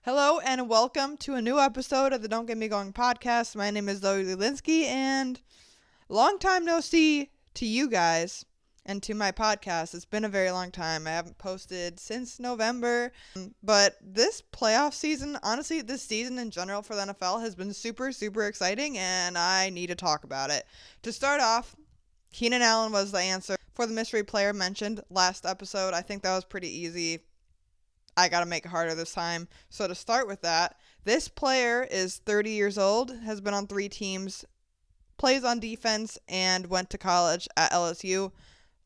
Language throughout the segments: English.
Hello and welcome to a new episode of the Don't Get Me Going podcast. My name is Zoe Linsky and long time no see to you guys and to my podcast. It's been a very long time. I haven't posted since November, but this playoff season, honestly, this season in general for the NFL has been super, super exciting and I need to talk about it. To start off, Keenan Allen was the answer for the mystery player mentioned last episode. I think that was pretty easy. I got to make it harder this time. So to start with that, this player is 30 years old, has been on 3 teams, plays on defense, and went to college at LSU.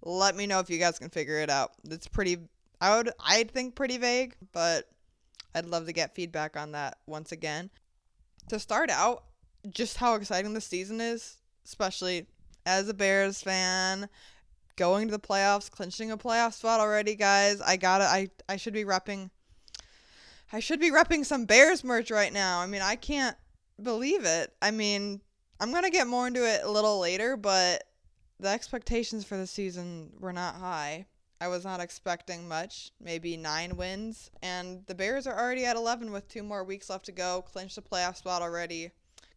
Let me know if you guys can figure it out. It's pretty, I'd think pretty vague, but I'd love to get feedback on that once again. To start out, just how exciting the season is, especially as a Bears fan, going to the playoffs, clinching a playoff spot already, guys. I should be repping some Bears merch right now. I mean, I can't believe it. I mean, I'm going to get more into it a little later, but the expectations for the season were not high. I was not expecting much, maybe 9 wins, and the Bears are already at 11 with 2 more weeks left to go, clinched the playoff spot already,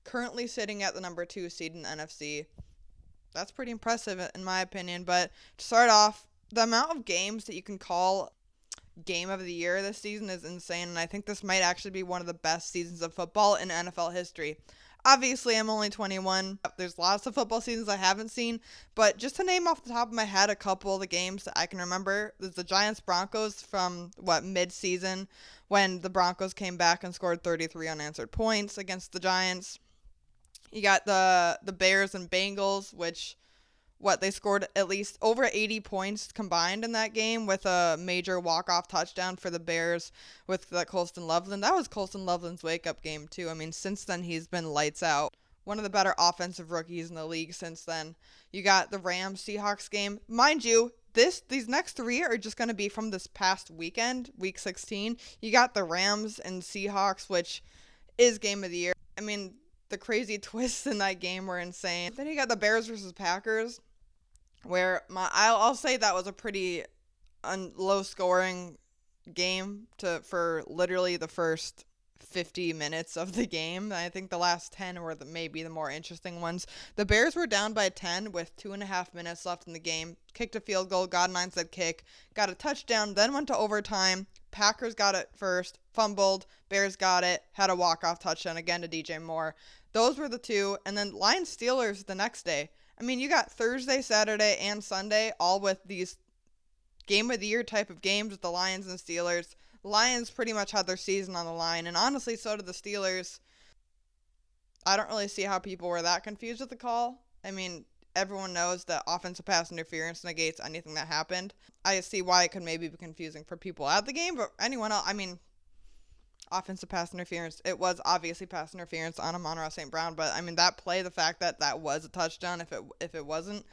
currently sitting at the number 2 seed in the NFC. That's pretty impressive in my opinion, but to start off, the amount of games that you can call game of the year this season is insane, and I think this might actually be one of the best seasons of football in NFL history. Obviously, I'm only 21. There's lots of football seasons I haven't seen, but just to name off the top of my head a couple of the games that I can remember, there's the Giants-Broncos from, mid-season, when the Broncos came back and scored 33 unanswered points against the Giants. You got the Bears and Bengals, which they scored at least over 80 points combined in that game with a major walk-off touchdown for the Bears with Colston Loveland. That was Colston Loveland's wake-up game, too. I mean, since then, he's been lights out. One of the better offensive rookies in the league since then. You got the Rams-Seahawks game. Mind you, these next 3 are just going to be from this past weekend, Week 16. You got the Rams and Seahawks, which is game of the year. I mean, the crazy twists in that game were insane. Then you got the Bears versus Packers, where I'll say that was a pretty low-scoring game for literally the first 50 minutes of the game. I think the last 10 were maybe the more interesting ones. The Bears were down by 10 with 2.5 minutes left in the game, kicked a field goal, got an onside kick, got a touchdown, then went to overtime. Packers got it first, fumbled, Bears got it, had a walk-off touchdown again to DJ. Those were the 2, and then Lions-Steelers the next day. I mean, you got Thursday, Saturday, and Sunday, all with these game of the year type of games with the Lions and Steelers. Lions pretty much had their season on the line, and honestly, so did the Steelers. I don't really see how people were that confused with the call. I mean, everyone knows that offensive pass interference negates anything that happened. I see why it could maybe be confusing for people at the game, but anyone else, I mean, offensive pass interference. It was obviously pass interference on Amon-Ra St. Brown, but I mean that play, the fact that that was a touchdown, if it wasn't,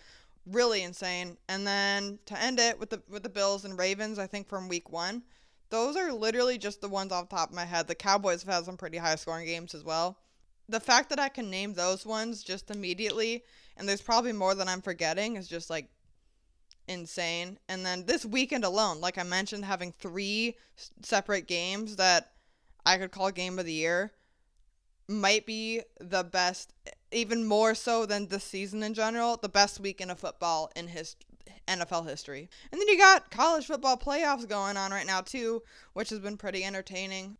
really insane. And then to end it with the Bills and Ravens, I think from week 1, those are literally just the ones off the top of my head. The Cowboys have had some pretty high scoring games as well. The fact that I can name those ones just immediately, and there's probably more than I'm forgetting, is just like insane. And then this weekend alone, like I mentioned, having 3 separate games that I could call game of the year might be the best, even more so than this season in general, the best weekend of football in NFL history. And then you got college football playoffs going on right now too, which has been pretty entertaining.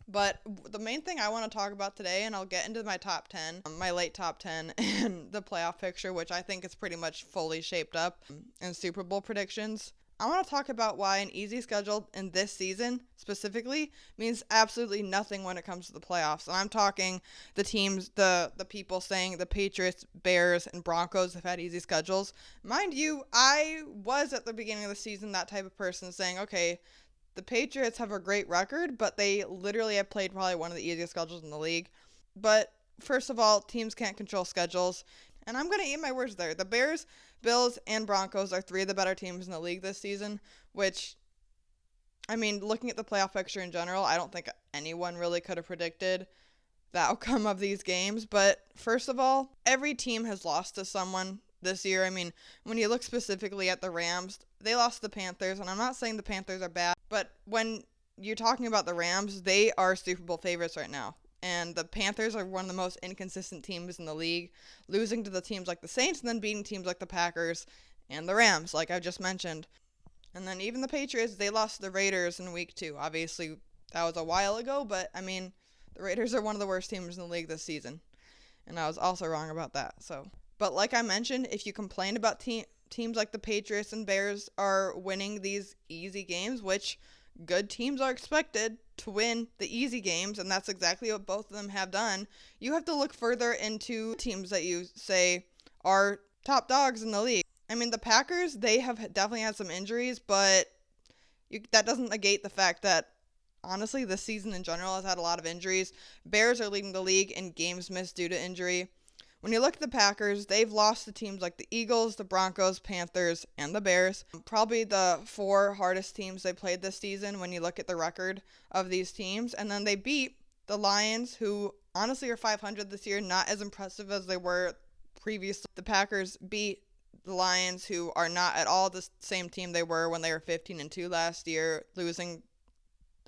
But the main thing I want to talk about today, and I'll get into my top 10, my late top 10, and the playoff picture, which I think is pretty much fully shaped up in Super Bowl predictions. I want to talk about why an easy schedule in this season, specifically, means absolutely nothing when it comes to the playoffs. And I'm talking the teams, the people saying the Patriots, Bears, and Broncos have had easy schedules. Mind you, I was at the beginning of the season that type of person saying, okay, the Patriots have a great record, but they literally have played probably one of the easiest schedules in the league. But first of all, teams can't control schedules. And I'm going to eat my words there. The Bears, Bills, and Broncos are 3 of the better teams in the league this season, which, I mean, looking at the playoff picture in general, I don't think anyone really could have predicted the outcome of these games. But first of all, every team has lost to someone this year. I mean, when you look specifically at the Rams, they lost to the Panthers, and I'm not saying the Panthers are bad, but when you're talking about the Rams, they are Super Bowl favorites right now. And the Panthers are one of the most inconsistent teams in the league, losing to the teams like the Saints and then beating teams like the Packers and the Rams, like I just mentioned. And then even the Patriots, they lost to the Raiders in week 2. Obviously, that was a while ago, but I mean, the Raiders are one of the worst teams in the league this season. And I was also wrong about that. But like I mentioned, if you complain about teams like the Patriots and Bears are winning these easy games, which good teams are expected to win the easy games, and that's exactly what both of them have done, you have to look further into teams that you say are top dogs in the league. I mean, the Packers, they have definitely had some injuries, but that doesn't negate the fact that, honestly, this season in general has had a lot of injuries. Bears are leading the league in games missed due to injury. When you look at the Packers, they've lost to teams like the Eagles, the Broncos, Panthers, and the Bears. Probably the 4 hardest teams they played this season when you look at the record of these teams. And then they beat the Lions, who honestly are 500 this year, not as impressive as they were previously. The Packers beat the Lions, who are not at all the same team they were when they were 15-2 last year, losing,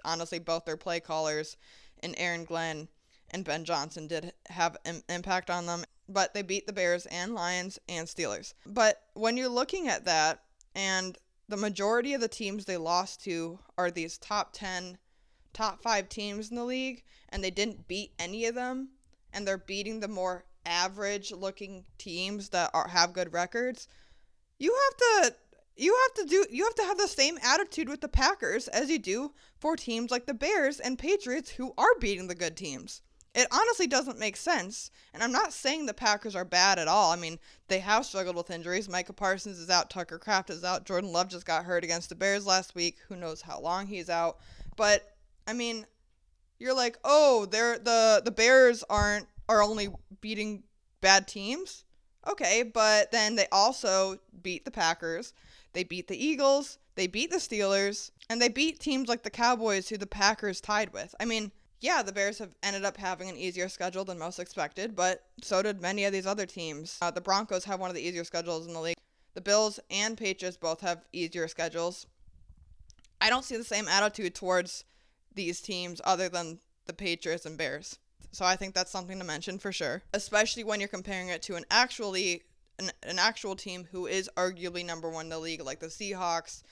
honestly, both their play callers and Aaron Glenn and Ben Johnson did have an impact on them. But they beat the Bears and Lions and Steelers. But when you're looking at that, and the majority of the teams they lost to are these top 10, top 5 teams in the league, and they didn't beat any of them, and they're beating the more average-looking teams that have good records, you have to have the same attitude with the Packers as you do for teams like the Bears and Patriots who are beating the good teams. It honestly doesn't make sense, and I'm not saying the Packers are bad at all. I mean, they have struggled with injuries. Micah Parsons is out, Tucker Kraft is out, Jordan Love just got hurt against the Bears last week. Who knows how long he's out? But I mean, you're like, oh, the Bears are only beating bad teams. Okay, but then they also beat the Packers, they beat the Eagles, they beat the Steelers, and they beat teams like the Cowboys, who the Packers tied with. I mean, yeah, the Bears have ended up having an easier schedule than most expected, but so did many of these other teams. The Broncos have one of the easier schedules in the league. The Bills and Patriots both have easier schedules. I don't see the same attitude towards these teams other than the Patriots and Bears. So I think that's something to mention for sure, especially when you're comparing it to an actual team who is arguably number 1 in the league, like the Seahawks.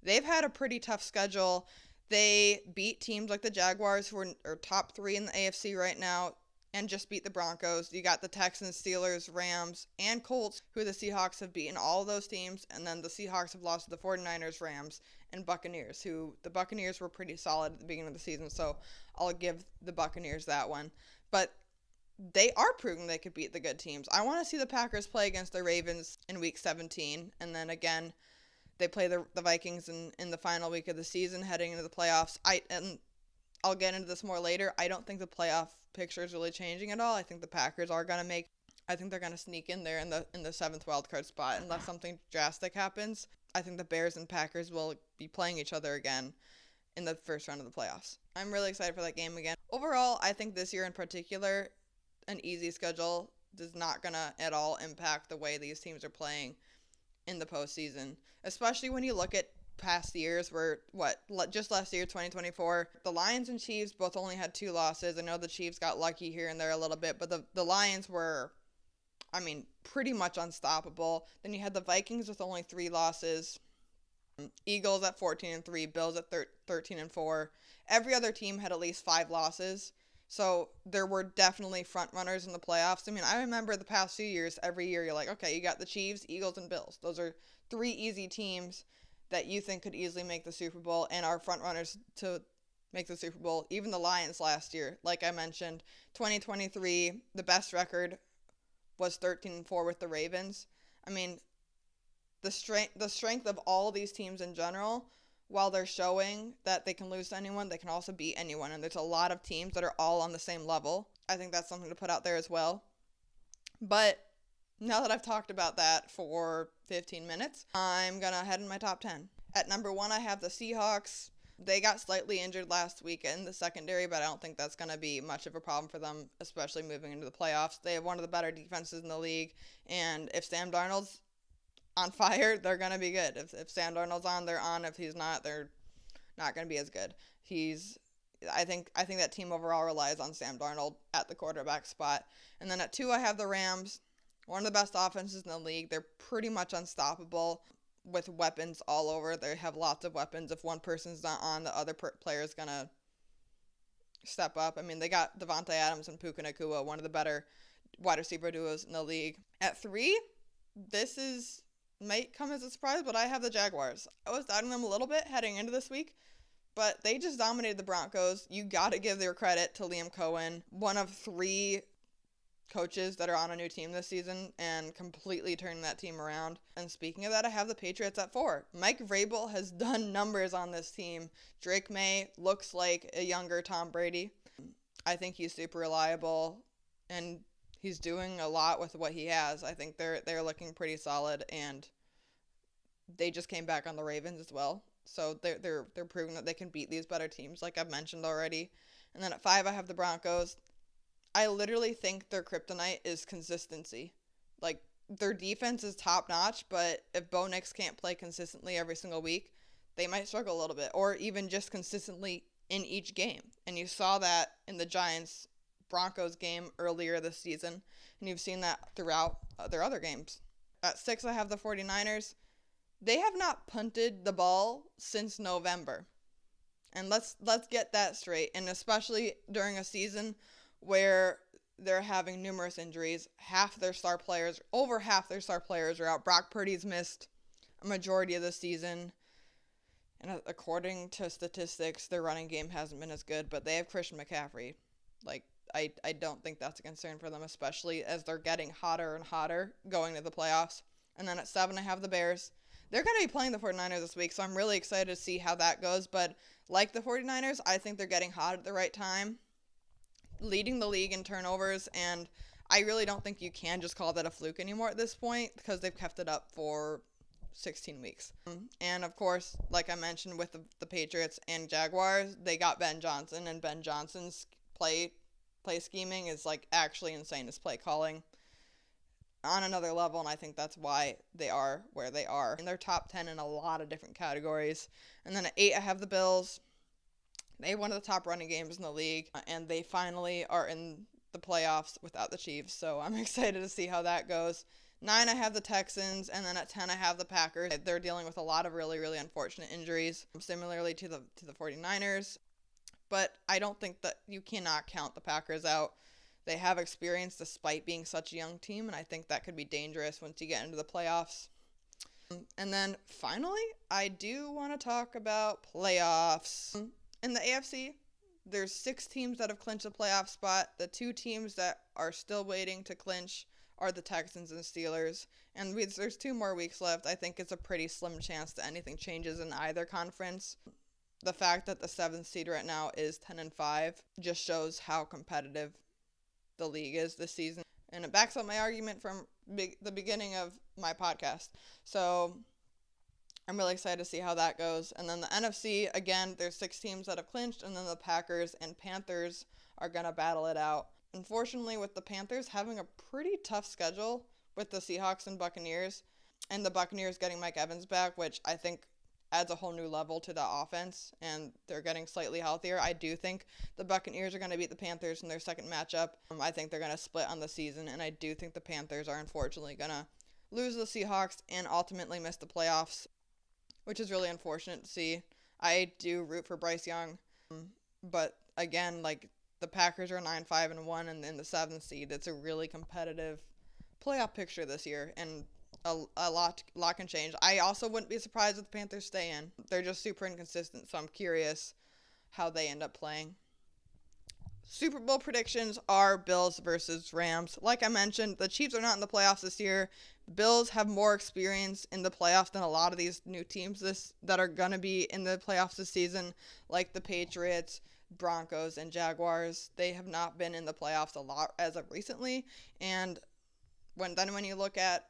They've had a pretty tough schedule. They beat teams like the Jaguars, who are top 3 in the AFC right now, and just beat the Broncos. You got the Texans, Steelers, Rams, and Colts, who the Seahawks have beaten all of those teams. And then the Seahawks have lost to the 49ers, Rams, and Buccaneers, who the Buccaneers were pretty solid at the beginning of the season. So I'll give the Buccaneers that one. But they are proving they could beat the good teams. I want to see the Packers play against the Ravens in Week 17, and then again, they play the Vikings in the final week of the season, heading into the playoffs. I'll get into this more later. I don't think the playoff picture is really changing at all. I think the Packers are going to I think they're going to sneak in there in the 7th wildcard spot unless something drastic happens. I think the Bears and Packers will be playing each other again in the first round of the playoffs. I'm really excited for that game again. Overall, I think this year in particular, an easy schedule is not going to at all impact the way these teams are playing in the postseason, especially when you look at past years where, just last year, 2024, the Lions and Chiefs both only had 2 losses. I know the Chiefs got lucky here and there a little bit, but the Lions were, pretty much unstoppable. Then you had the Vikings with only 3 losses, Eagles at 14-3, Bills at 13-4. Every other team had at least 5 losses. So there were definitely front runners in the playoffs. I remember the past few years, every year you're like, okay, you got the Chiefs, Eagles, and Bills. Those are 3 easy teams that you think could easily make the Super Bowl and are front runners to make the Super Bowl. Even the Lions last year, like I mentioned, 2023, the best record was 13-4 with the Ravens. The strength of all these teams in general, while they're showing that they can lose to anyone, they can also beat anyone. And there's a lot of teams that are all on the same level. I think that's something to put out there as well. But now that I've talked about that for 15 minutes, I'm going to head in my top 10. At number 1, I have the Seahawks. They got slightly injured last week in the secondary, but I don't think that's going to be much of a problem for them, especially moving into the playoffs. They have one of the better defenses in the league, and if Sam Darnold's on fire, they're going to be good. If Sam Darnold's on, they're on. If he's not, they're not going to be as good. I think that team overall relies on Sam Darnold at the quarterback spot. And then at 2, I have the Rams, one of the best offenses in the league. They're pretty much unstoppable with weapons all over. They have lots of weapons. If one person's not on, the other player is going to step up. I mean, they got Devontae Adams and Puka Nacua, one of the better wide receiver duos in the league. At 3, might come as a surprise, but I have the Jaguars. I was doubting them a little bit heading into this week, but they just dominated the Broncos. You got to give their credit to Liam Cohen, one of 3 coaches that are on a new team this season and completely turning that team around. And speaking of that, I have the Patriots at 4. Mike Vrabel has done numbers on this team. Drake May looks like a younger Tom Brady. I think he's super reliable, and he's doing a lot with what he has. I think they're looking pretty solid, and they just came back on the Ravens as well. So they're proving that they can beat these better teams, like I've mentioned already. And then at 5, I have the Broncos. I literally think their kryptonite is consistency. Like, their defense is top notch, but if Bo Nix can't play consistently every single week, they might struggle a little bit, or even just consistently in each game. And you saw that in the Giants-Broncos game earlier this season, and you've seen that throughout their other games. At 6, I have the 49ers. They have not punted the ball since November. And let's get that straight, and especially during a season where they're having numerous injuries. Over half their star players are out. Brock Purdy's missed a majority of the season. And according to statistics, their running game hasn't been as good, but they have Christian McCaffrey. Like, I don't think that's a concern for them, especially as they're getting hotter and hotter going to the playoffs. And then at 7, I have the Bears. They're going to be playing the 49ers this week, so I'm really excited to see how that goes. But like the 49ers, I think they're getting hot at the right time, leading the league in turnovers, and I really don't think you can just call that a fluke anymore at this point because they've kept it up for 16 weeks. And of course, like I mentioned with the Patriots and Jaguars, they got Ben Johnson, and Ben Johnson's play scheming is like actually insane. His play calling on another level, and I think that's why they are where they are. And they're top 10 in a lot of different categories. And then at 8, I have the Bills. They have one of the top running games in the league, and they finally are in the playoffs without the Chiefs, so I'm excited to see how that goes. 9, I have the Texans, and then at 10, I have the Packers. They're dealing with a lot of really, really unfortunate injuries, similarly to the 49ers, but I don't think that you cannot count the Packers out. They have experience despite being such a young team, and I think that could be dangerous once you get into the playoffs. And then finally, I do want to talk about playoffs. In the AFC, there's 6 teams that have clinched a playoff spot. The 2 teams that are still waiting to clinch are the Texans and Steelers. And there's 2 more weeks left. I think it's a pretty slim chance that anything changes in either conference. The fact that the 7th seed right now is 10-5 just shows how competitive the league is this season. And it backs up my argument from the beginning of my podcast. So I'm really excited to see how that goes. And then the NFC, again, there's 6 teams that have clinched, and then the Packers and Panthers are going to battle it out. Unfortunately, with the Panthers having a pretty tough schedule with the Seahawks and Buccaneers, and the Buccaneers getting Mike Evans back, which I think adds a whole new level to the offense, and they're getting slightly healthier. I do think the Buccaneers are going to beat the Panthers in their second matchup. I think they're going to split on the season, and I do think the Panthers are unfortunately going to lose to the Seahawks and ultimately miss the playoffs, which is really unfortunate to see. I do root for Bryce Young, but again, like, the Packers are 9-5-1 and in the 7th seed. It's a really competitive playoff picture this year, and a lot can change. I also wouldn't be surprised if the Panthers stay in. They're just super inconsistent, so I'm curious how they end up playing. Super Bowl predictions are Bills versus Rams. Like I mentioned, the Chiefs are not in the playoffs this year. The Bills have more experience in the playoffs than a lot of these new teams that are going to be in the playoffs this season, like the Patriots, Broncos, and Jaguars. They have not been in the playoffs a lot as of recently. And when you look at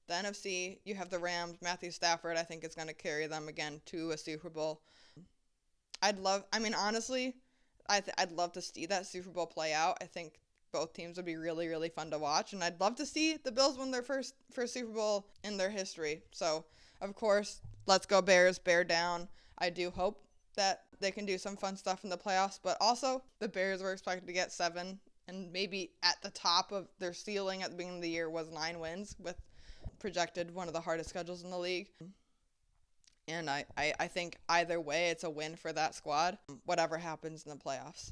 the NFC, you have the Rams. Matthew Stafford, I think, is going to carry them again to a Super Bowl. Honestly, I'd love to see that Super Bowl play out. I think both teams would be really, really fun to watch, and I'd love to see the Bills win their first Super Bowl in their history. So, of course, let's go Bears, bear down. I do hope that they can do some fun stuff in the playoffs, but also the Bears were expected to get 7, and maybe at the top of their ceiling at the beginning of the year was 9 wins, with projected one of the hardest schedules in the league. And I think either way, it's a win for that squad, whatever happens in the playoffs.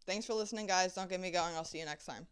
Thanks for listening, guys. Don't get me going. I'll see you next time.